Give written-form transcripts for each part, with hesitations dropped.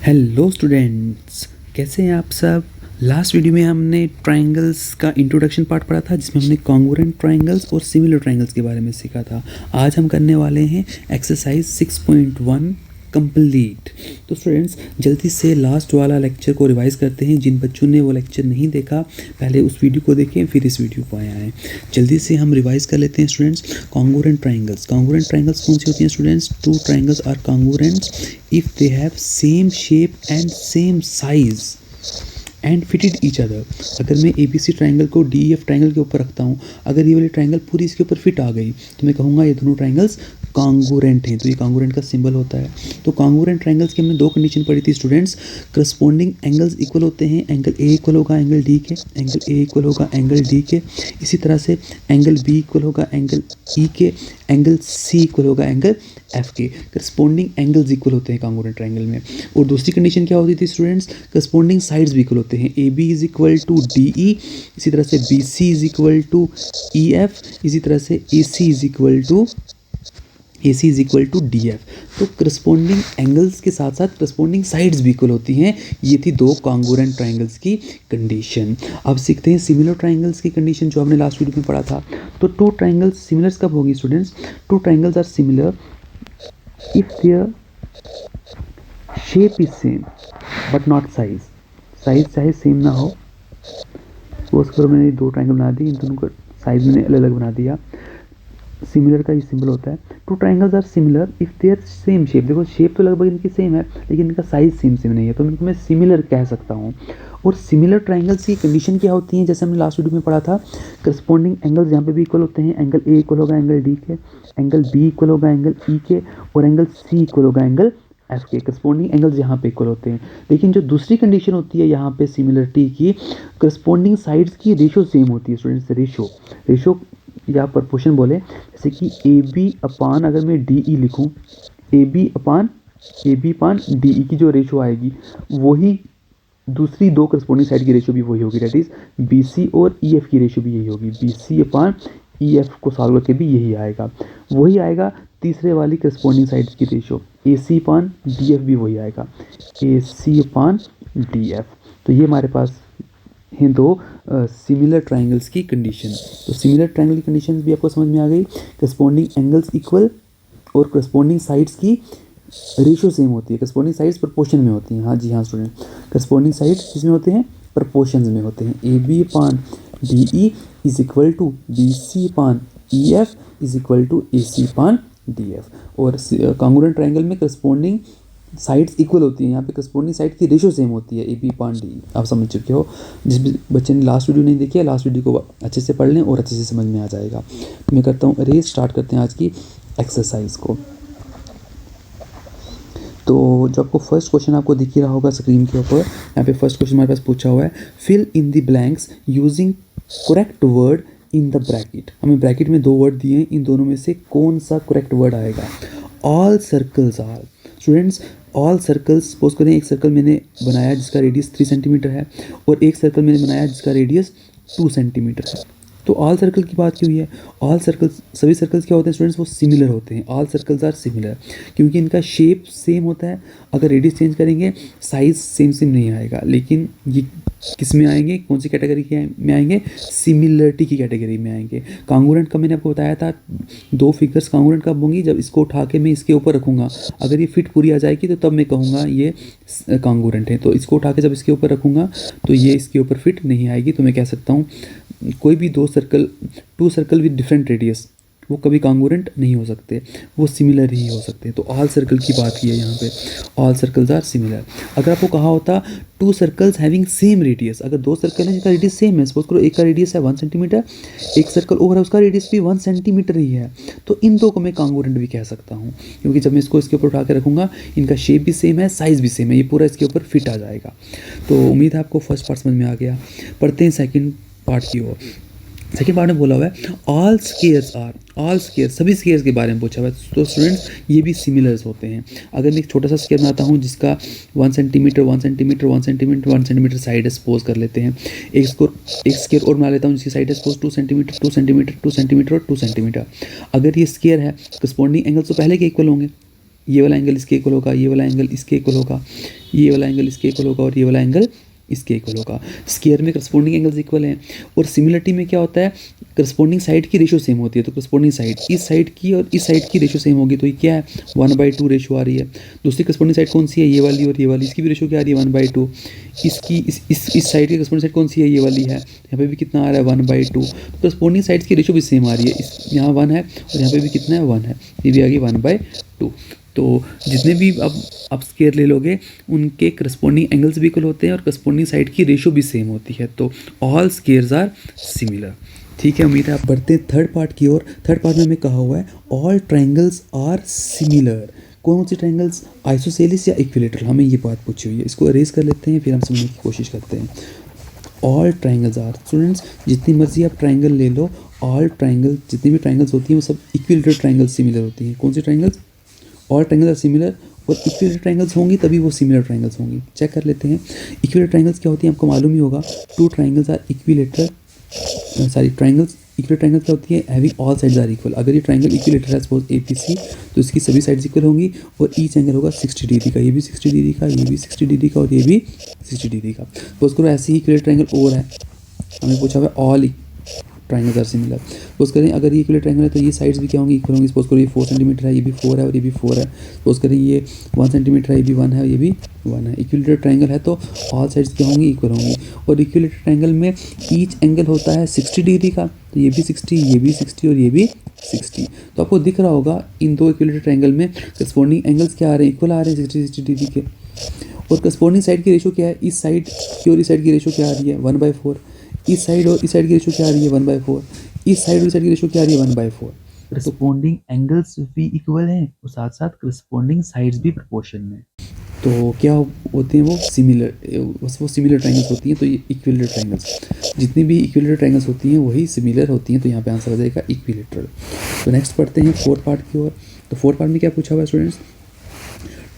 Hello students, कैसे हैं आप सब। लास्ट वीडियो में हमने ट्रायंगल्स का इंट्रोडक्शन पार्ट पढ़ा था, जिसमें हमने कॉन्ग्रुएंट ट्रायंगल्स और सिमिलर ट्रायंगल्स के बारे में सीखा था। आज हम करने वाले हैं एक्सरसाइज 6.1 कंप्लीट। तो स्टूडेंट्स, जल्दी से लास्ट वाला लेक्चर को रिवाइज करते हैं। जिन बच्चों ने वो लेक्चर नहीं देखा, पहले उस वीडियो को देखें, फिर इस वीडियो को आए। जल्दी से हम रिवाइज कर लेते हैं स्टूडेंट्स। कॉन्ग्रुएंट ट्रायंगल्स कौन सी होती हैं students? Two triangles are congruent if they have same shape and same size and fitted each other. अगर मैं ABC ट्रायंगल को DEF ट्रायंगल के ऊपर रखता हूँ, अगर ये वाली ट्रायंगल पूरी इसके ऊपर फिट आ गई, तो मैं कहूँगा ये दोनों ट्रायंगल्स कॉन्ग्रुएंट हैं। तो ये कॉन्ग्रुएंट का सिंबल होता है। तो कॉन्ग्रुएंट ट्रायंगल्स की हमने दो कंडीशन पढ़ी थी स्टूडेंट्स। करस्पॉन्डिंग एंगल्स इक्वल होते हैं, एंगल A इक्वल होगा एंगल D के, एंगल A इक्वल होगा एंगल D के। इसी तरह से एंगल B इक्वल होगा एंगल E के, एंगल C इक्वल होगा एंगल F के। करस्पॉन्डिंग एंगल्स इक्वल होते हैं कॉन्ग्रुएंट ट्रायंगल में। और दूसरी कंडीशन क्या होती थी स्टूडेंट्स? करस्पॉन्डिंग साइड्स भी इक्वल होते हैं। AB is equal to DE, इसी तरह से BC is equal to EF, इसी तरह से AC is equal to DF। तो करस्पॉन्डिंग एंगल्स के साथ साथ करस्पॉन्डिंग साइड्स भी इक्वल होती हैं। ये थी दो कॉन्ग्रुएंट ट्रायंगल्स की कंडीशन। अब सीखते हैं सिमिलर ट्रायंगल्स की कंडीशन, जो हमने लास्ट वीडियो में पढ़ा था। तो टू ट्रायंगल्स सिमिलर्स कब होगी students? Two triangles are similar if their shape is same but not size. Size चाहे सेम ना हो। सपोज करो मैंने दो ट्रायंगल बना दी, इन दोनों का साइज मैंने अलग अलग बना दिया। सिमिलर का ये सिंबल होता है। Two triangles are similar if their same shape. देखो शेप तो लगभग इनकी सेम है, लेकिन इनका साइज सेम नहीं है, तो इनको मैं सिमिलर कह सकता हूँ। और सिमिलर ट्रायंगल्स की कंडीशन क्या होती है? जैसे हमने लास्ट वीडियो में पढ़ा था, करस्पॉन्डिंग एंगल्स यहाँ पे भी इक्वल होते हैं। एंगल A इक्वल होगा एंगल D के, एंगल B इक्वल होगा एंगल E के, और एंगल C इक्वल होगा एंगल F के। करस्पॉन्डिंग एंगल्स यहाँ पे इक्वल होते हैं। लेकिन जो दूसरी कंडीशन होती है यहाँ पे सिमिलरिटी की, करस्पॉन्डिंग साइड्स की रेशो सेम होती है स्टूडेंट्स। रेशो या प्रपोर्शन बोले, जैसे कि AB अपान, अगर मैं DE लिखूं, AB अपान DE की जो रेशो आएगी, वही दूसरी दो करस्पॉन्डिंग साइड की रेशो भी वही होगी। दैट इज BC और EF की रेशो भी यही होगी। BC अपान EF को सॉल्व करके भी यही आएगा। वही आएगा तीसरे वाली करस्पॉन्डिंग साइड की रेशो, AC अपान DF भी वही आएगा, AC अपान DF। तो ये हमारे पास हैं दो सिमिलर ट्रायंगल्स की कंडीशन। तो सिमिलर ट्रायंगल की कंडीशन भी आपको समझ में आ गई। करस्पॉन्डिंग एंगल्स इक्वल और करस्पॉन्डिंग साइड्स की रेशो सेम होती है। करस्पॉन्डिंग साइड्स प्रपोर्शन में होती हैं। हाँ जी हाँ स्टूडेंट, करस्पॉन्डिंग साइड्स किसमें होते हैं? प्रपोर्शंस में होते हैं। AB upon DE is equal to BC upon EF is equal to AC upon DF। और कॉन्ग्रुएंट ट्रायंगल में करस्पॉन्डिंग साइड्स इक्वल होती हैं। यहाँ पे करस्पॉन्डिंग साइड की रेशो सेम होती है, AB अपान DE। आप समझ चुके हो। जिस बच्चे ने लास्ट वीडियो नहीं देखी है, लास्ट वीडियो को अच्छे से पढ़ लें और अच्छे से समझ में आ जाएगा। मैं करता हूँ रेस, स्टार्ट करते हैं आज की एक्सरसाइज को। तो जो आपको फर्स्ट क्वेश्चन आपको दिख ही रहा होगा स्क्रीन के ऊपर, यहाँ पे फर्स्ट क्वेश्चन हमारे पास पूछा हुआ है, fill in the blanks using correct word in the bracket. हमें ब्रैकेट में दो वर्ड दिए हैं, इन दोनों में से कौन सा करेक्ट वर्ड आएगा? All circles are. Students, all circles, suppose करें एक सर्कल मैंने बनाया जिसका रेडियस 3 सेंटीमीटर है, और एक सर्कल मैंने बनाया जिसका रेडियस 2 सेंटीमीटर है। तो ऑल सर्कल की बात क्यों हुई है? ऑल सर्कल्स, सभी सर्कल्स क्या होते हैं स्टूडेंट्स? वो सिमिलर होते हैं। ऑल सर्कल्स आर सिमिलर, क्योंकि इनका शेप सेम होता है। अगर रेडियस चेंज करेंगे, साइज सेम नहीं आएगा। लेकिन ये किस में आएंगे? कौन सी कैटेगरी के में आएंगे? सिमिलरिटी की कैटेगरी में आएंगे। कॉन्ग्रुएंट का मैंने आपको बताया था, दो फिगर्स कॉन्ग्रुएंट कब होंगी? जब इसको उठा के मैं इसके ऊपर रखूँगा, अगर ये फिट पूरी आ जाएगी तो तब मैं कहूँगा ये कॉन्ग्रुएंट है। तो इसको उठा के जब इसके ऊपर रखूँगा तो ये इसके ऊपर फिट नहीं आएगी। तो मैं कह सकता हूँ कोई भी two circle with different radius, वो कभी कॉन्ग्रुएंट नहीं हो सकते, वो सिमिलर ही हो सकते हैं। तो ऑल सर्कल की बात की है यहाँ पे, ऑल सर्कल्स आर सिमिलर। अगर आपको कहा होता to circles having same radius, अगर दो सर्कल हैं जिसका रेडियस सेम है, सपोज करो एक का रेडियस है 1 सेंटीमीटर, एक सर्कल और है उसका रेडियस भी 1 सेंटीमीटर ही है, तो इन दो को मैं कॉन्ग्रुएंट भी कह सकता हूँ, क्योंकि जब मैं इसको इसके ऊपर उठा के रखूँगा, इनका शेप भी सेम है, साइज़ भी सेम है, ये पूरा इसके ऊपर फिट आ जाएगा। तो उम्मीद है आपको फर्स्ट पार्ट समझ में आ गया। पढ़ते हैं सेकेंड पार्ट की ओर। सेकेंड पार्ट में बोला हुआ है all squares are, all square, सभी स्केयर्स के बारे में पूछा हुआ है। तो स्टूडेंट्स ये भी सिमिलर्स होते हैं। अगर मैं एक छोटा सा स्केयर बनाता हूँ जिसका 1 centimetre 1 centimetre 1 centimetre 1 centimetre side है, सपोज कर लेते हैं। एक स्केयर और बना लेता हूँ जिसकी साइड है सपोज 2 सेंटीमीटर 2 सेंटीमीटर 2 सेंटीमीटर और 2 सेंटीमीटर। अगर ये स्केयर है, करस्पॉन्डिंग एंगल्स तो पहले के इक्वल होंगे। ये वाला एंगल इसके इक्वल होगा, ये वाला एंगल इसके इक्वल होगा, ये वाला एंगल इसके इक्वल होगा और ये वाला एंगल इसके इक्वल होगा। स्क्वायर में करस्पॉन्डिंग एंगल्स इक्वल हैं। और सिमिलरिटी में क्या होता है, करस्पॉन्डिंग साइड की रेशो सेम होती है। तो करस्पॉन्डिंग साइड इस साइड की और इस साइड की रेशो सेम होगी, तो ये क्या है 1/2 रेशो आ रही है। दूसरी करस्पॉन्डिंग साइड कौन सी है, ये वाली और ये वाली, इसकी भी रेशो क्या आ रही है 1/2। इसकी इस साइड की करस्पॉन्डिंग साइड कौन सी है, ये वाली है, यहाँ पे भी कितना आ रहा है 1/2। तो करस्पॉन्डिंग साइड्स की रेशो भी सेम आ रही है, इस यहाँ 1 है और यहाँ पे भी कितना है 1 है, ये भी आ गई 1/2। तो जितने भी अब आप स्क्वायर ले लोगे उनके करस्पॉन्डिंग एंगल्स भी इक्वल होते हैं और करस्पॉन्डिंग साइड की रेशो भी सेम होती है। तो ऑल स्क्वायर्स आर सिमिलर। ठीक है, उम्मीद है आप बढ़ते हैं थर्ड पार्ट की ओर। थर्ड पार्ट में हमें कहा हुआ है ऑल ट्रायंगल्स आर सिमिलर। कौन से ट्रायंगल्स, आइसोसेलिस या इक्विलेटरल, हमें ये बात पूछी हुई है। इसको अरेज कर लेते हैं फिर हम समझने की कोशिश करते हैं। ऑल ट्रायंगल्स आर, स्टूडेंट्स जितनी मर्जी आप ट्रायंगल ले लो, ऑल ट्रायंगल जितनी भी ट्रायंगल्स होती हैं वो सब इक्विलेटरल ट्रायंगल्स सिमिलर होती हैं। कौन सी triangles, all triangle are similar, और इक्विलेटरल ट्रायंगल्स होंगी तभी वो सिमिलर ट्रायंगल्स होंगी। चेक कर लेते हैं इक्विलेटरल ट्रायंगल्स क्या होती हैं, आपको मालूम ही होगा। Two triangles are equilateral, triangles equilateral triangle क्या होती है, having all sides are equal. अगर ये ट्रायंगल इक्विलेटरल है सपोज APC, तो इसकी सभी साइड्स इक्वल होंगी और ईच एंगल होगा 60 डिग्री का। ये भी 60 डिग्री का, ये भी 60 डिग्री का और ये भी 60 डिग्री का। सपोज करो ऐसे ही इक्विलेटरल ट्रायंगल और है, हमें पूछा हुआ all triangles are similar. Suppose करें अगर ये इक्विलेटरल ट्रायंगल है तो ये साइड्स भी क्या होंगी, इक्वल होंगी। सपोज करो ये 4 सेंटीमीटर है, ये भी 4 है और ये भी 4 है। सपोज करें ये 1 सेंटीमीटर है, ये भी 1 है और ये भी 1 है। इक्विलेटरल ट्रायंगल है तो ऑल साइड्स क्या होंगी, इक्वल होंगी। और इक्विलेटरल ट्रायंगल में ईच एंगल होता है 60 डिग्री का, तो ये भी 60, ये भी 60 और ये भी 60। तो आपको दिख रहा होगा इन दो इक्विलेटरल ट्रायंगल में करस्पॉन्डिंग एंगल्स क्या आ रहे हैं, इक्वल आ रहे हैं 60 डिग्री के। और करस्पॉन्डिंग साइड की रेशो क्या है, इस साइड की और इस साइड की रेशो क्या आ रही है 1/4। इस साइड और इस साइड की रेशो क्या आ रही है 1/4। इस साइड और इस साइड की रेशो क्या आ रही है 1/4। करस्पॉन्डिंग एंगल्स भी इक्वल हैं और साथ साथ करस्पॉन्डिंग साइड्स भी प्रोपोर्शन में। तो क्या होते हैं वो सिमिलर ट्रायंगल्स होती हैं। तो ये इक्विलेटरल ट्रायंगल्स, जितनी भी इक्विलेटरल ट्रायंगल्स होती हैं वही सिमिलर होती हैं। तो यहाँ पे आंसर आ जाएगा इक्विलेटरल। तो नेक्स्ट पढ़ते हैं फोर्थ पार्ट की ओर। तो फोर्थ पार्ट में क्या पूछा हुआ है students,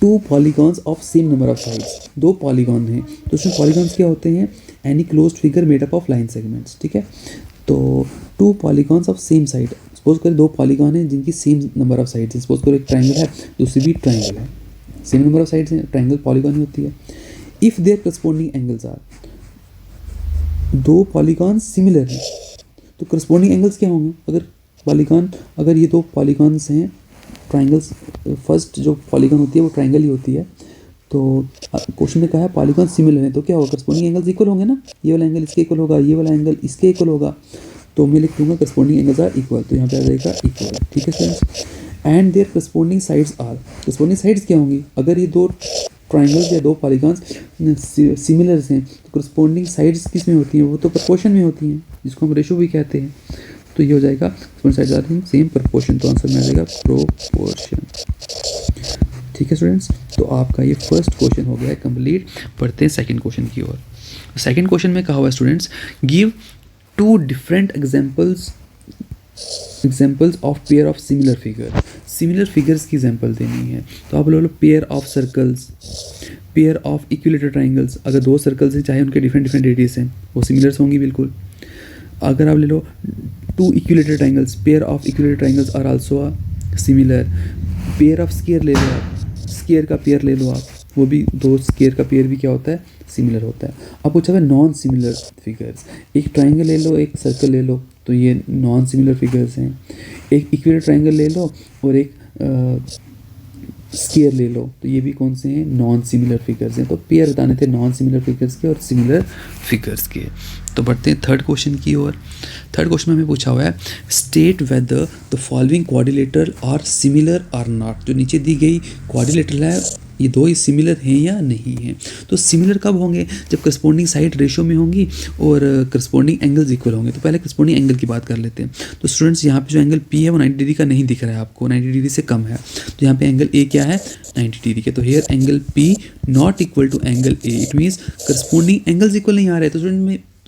two polygons of same number of sides. दो पॉलीगॉन हैं तो उसमें पॉलीगॉन्स क्या होते हैं, any closed figure made up of line segments. ठीक है, तो two polygons of same side, suppose करें दो पॉलीगॉन हैं जिनकी सेम नंबर ऑफ साइड्स है। सपोज करो एक ट्रायंगल है, दूसरी भी ट्रायंगल है, सेम नंबर ऑफ साइड्स हैं, ट्रायंगल पॉलीगॉन ही होती है। If their corresponding angles are, दो पॉलीगॉन सिमिलर हैं तो करस्पॉन्डिंग एंगल्स क्या होंगे, अगर ये दो पॉलीगॉन्स हैं ट्रायंगल्स, फर्स्ट जो पॉलीगॉन होती है वो ट्रायंगल ही होती है। तो क्वेश्चन में कहा है पॉलीगॉन सिमिलर है तो क्या होगा, करस्पॉन्डिंग एंगल्स इक्वल होंगे ना। ये वाला एंगल इसके इक्वल होगा, ये वाला एंगल इसके इक्वल होगा। तो मैं लिख दूंगा करस्पॉन्डिंग एंगल्स आर इक्वल, तो यहाँ पे आ जाएगा इक्वल। ठीक है friends, and their corresponding sides are, corresponding sides क्या होंगी, अगर ये दो ट्रायंगल्स या दो पॉलीगॉन्स सिमिलर हैं तो करस्पॉन्डिंग साइड्स किस में होती हैं, वो तो प्रोपोर्शन में होती हैं, जिसको हम रेशो भी कहते हैं। तो ये हो जाएगा sides are in same proportion, तो आंसर में आ जाएगा प्रोपोर्शन। ठीक है स्टूडेंट्स, तो आपका ये फर्स्ट क्वेश्चन हो गया है कंप्लीट। पढ़ते हैं सेकंड क्वेश्चन की ओर। सेकंड क्वेश्चन में कहा हुआ है students, give two different examples of pair of similar figure. Similar figures की एग्जांपल देनी है तो आप ले लो pair of circles, pair of equilateral triangles. अगर दो सर्कल्स हैं चाहे उनके डिफरेंट रेडियस हैं वो सिमिलर्स होंगी बिल्कुल। अगर आप ले लो two equilateral triangles, pair of equilateral triangles are also similar. Pair of square ले लो आप, स्क्वायर का पेयर ले लो आप, वो भी दो स्क्वायर का पेयर भी क्या होता है, सिमिलर होता है। अब पूछा है नॉन सिमिलर फिगर्स, एक ट्रायंगल ले लो एक सर्कल ले लो तो ये नॉन सिमिलर फिगर्स हैं। एक इक्विलेटरल ट्रायंगल ले लो और एक स्क्वायर ले लो तो ये भी कौन से हैं, नॉन सिमिलर फिगर्स हैं। तो पेयर बताने थे नॉन सिमिलर फिगर्स के और सिमिलर फिगर्स के। तो बढ़ते हैं थर्ड क्वेश्चन की ओर। थर्ड क्वेश्चन में हमें पूछा हुआ है, state whether the following quadrilateral are similar or not. जो नीचे दी गई क्वाड्रिलेटरल है ये दो ही सिमिलर हैं या नहीं हैं। तो सिमिलर कब होंगे, जब करस्पॉन्डिंग साइड रेशो में होंगी और करस्पॉन्डिंग एंगल्स इक्वल होंगे। तो पहले करस्पॉन्डिंग एंगल की बात कर लेते हैं। तो स्टूडेंट्स यहाँ पे जो एंगल P है वो 90 डिग्री का नहीं दिख रहा है आपको, 90 डिग्री से कम है। तो यहाँ पे एंगल A क्या है 90 डिग्री के। तो here angle P not equal to angle A, it means corresponding angles equal नहीं आ रहे। तो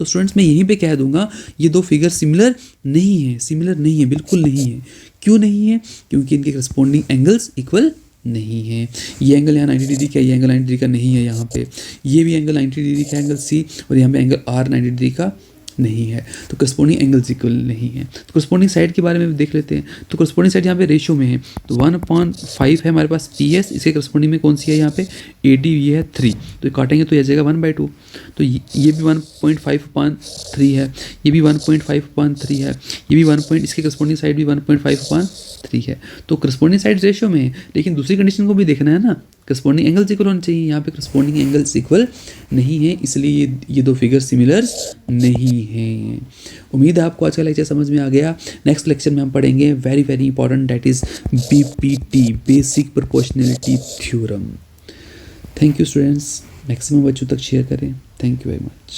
स्टूडेंट्स मैं यहीं पे कह दूंगा ये दो फिगर सिमिलर नहीं है, बिल्कुल नहीं है। क्यों नहीं है, क्योंकि इनके करस्पॉन्डिंग एंगल्स इक्वल नहीं है। ये एंगल यहाँ 90 डिग्री का, ये एंगल 90 डिग्री का नहीं है यहाँ पे। ये भी एंगल 90 डिग्री का एंगल C और यहाँ पे एंगल R 90 डिग्री का नहीं है, तो करस्पॉन्डिंग एंगल्स इक्वल नहीं है। तो करस्पॉन्डिंग साइड के बारे में देख लेते हैं। तो करस्पॉन्डिंग साइड यहाँ पे रेशियो में है, तो 1/5 है हमारे पास PS, इसके करस्पॉन्डिंग में कौन सी है यहाँ पे AD, ये है 3, तो ये काटेंगे तो ये आ जाएगा 1/2। तो ये भी 1.5/3 है, ये भी 1.5/3 है, ये भी इसके करस्पॉन्डिंग साइड भी 1.5/3 है। तो करस्पॉन्डिंग साइड रेशियो में है, लेकिन दूसरी कंडीशन को भी देखना है ना, करस्पॉन्डिंग एंगल्स इक्वल होने चाहिए। यहाँ पे करस्पॉन्डिंग एंगल्स इक्वल नहीं है, इसलिए ये दो फिगर सिमिलर्स नहीं हैं। उम्मीद है आपको आज का लेक्चर समझ में आ गया। नेक्स्ट लेक्चर में हम पढ़ेंगे very very important, that is BPT, basic proportionality theorem. Thank you students, maximum बच्चों तक शेयर करें। Thank you very much.